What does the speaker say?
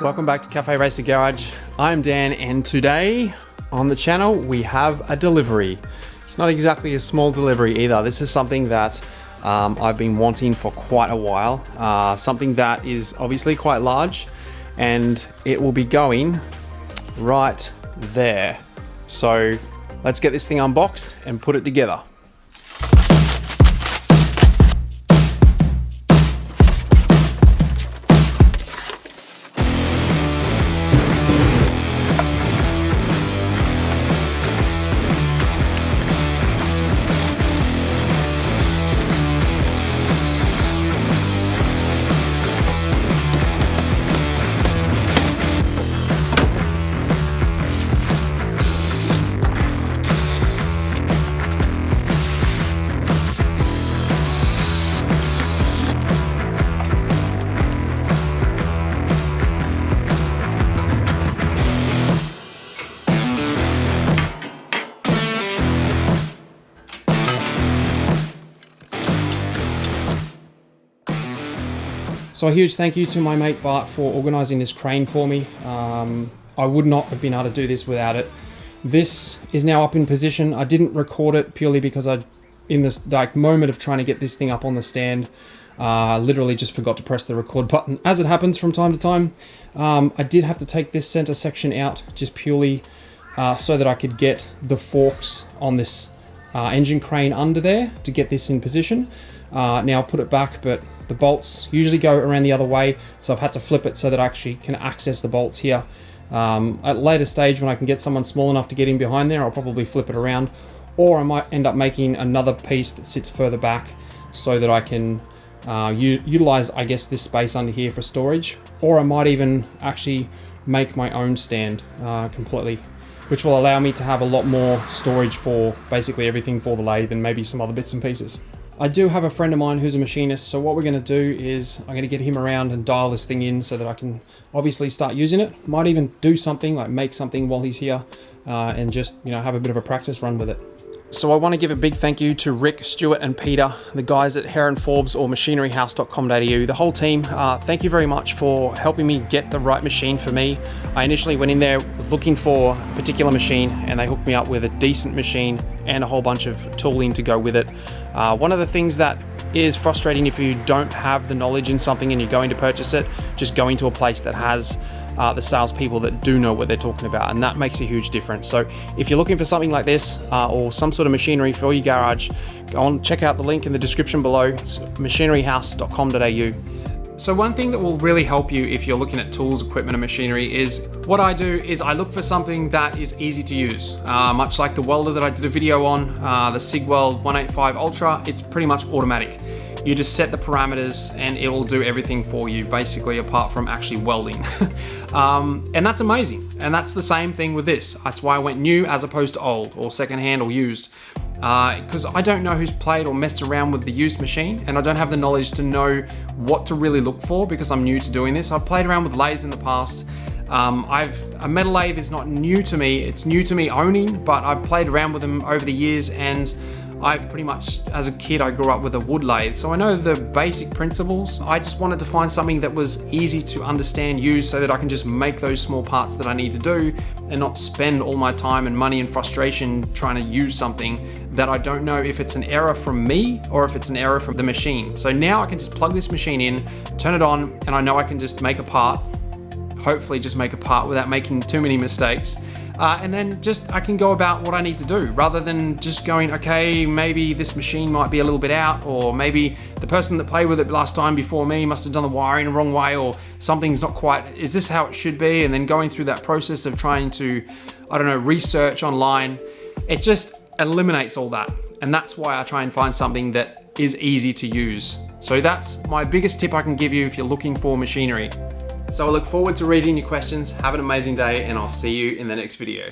Welcome back to Cafe Racer Garage. I'm Dan, and today on the channel we have a delivery. It's not exactly a small delivery either. This is something that I've been wanting for quite a while. Something that is obviously quite large, and it will be going right there. So let's get this thing unboxed and put it together. So a huge thank you to my mate Bart for organising this crane for me. I would not have been able to do this without it. This is now up in position. I didn't record it purely because in this moment of trying to get this thing up on the stand, literally just forgot to press the record button. As it happens from time to time, I did have to take this center section out just purely so that I could get the forks on this engine crane under there to get this in position. Now I'll put it back, but the bolts usually go around the other way, so I've had to flip it so that I actually can access the bolts here. At a later stage, when I can get someone small enough to get in behind there, I'll probably flip it around, or I might end up making another piece that sits further back so that I can utilize, I guess, this space under here for storage, or I might even actually make my own stand completely, which will allow me to have a lot more storage for basically everything for the lathe and maybe some other bits and pieces. I do have a friend of mine who's a machinist, so what we're going to do is I'm going to get him around and dial this thing in so that I can obviously start using it. Might even do something, like make something while he's here and just, you know, have a bit of a practice run with it. So I want to give a big thank you to Rick, Stuart and Peter, the guys at Heron Forbes or machineryhouse.com.au, the whole team. Thank you very much for helping me get the right machine for me. I initially went in there looking for a particular machine, and they hooked me up with a decent machine and a whole bunch of tooling to go with it. One of the things that is frustrating if you don't have the knowledge in something and you're going to purchase it, just going to a place that has the salespeople that do know what they're talking about, and that makes a huge difference. So if you're looking for something like this or some sort of machinery for your garage, go on, check out the link in the description below. It's machineryhouse.com.au. So one thing that will really help you if you're looking at tools, equipment and machinery is, what I do is I look for something that is easy to use. Much like the welder that I did a video on, the SIGWELD 185 Ultra, it's pretty much automatic. You just set the parameters and it will do everything for you, basically, apart from actually welding. And that's amazing. And that's the same thing with this. That's why I went new as opposed to old or secondhand or used. Because I don't know who's played or messed around with the used machine, and I don't have the knowledge to know what to really look for because I'm new to doing this. I've played around with lathes in the past. A metal lathe is not new to me. It's new to me owning, but I've played around with them over the years, and I've pretty much, as a kid, I grew up with a wood lathe, so I know the basic principles. I just wanted to find something that was easy to understand, use, so that I can just make those small parts that I need to do and not spend all my time and money and frustration trying to use something that I don't know if it's an error from me or if it's an error from the machine. So now I can just plug this machine in, turn it on, and I know I can just make a part, hopefully just make a part without making too many mistakes. And then I can go about what I need to do, rather than just going, okay, maybe this machine might be a little bit out, or maybe the person that played with it last time before me must have done the wiring the wrong way, or something's not quite, is this how it should be? And then going through that process of trying to, I don't know, research online, it just eliminates all that. And that's why I try and find something that is easy to use. So that's my biggest tip I can give you if you're looking for machinery. So I look forward to reading your questions. Have an amazing day, and I'll see you in the next video.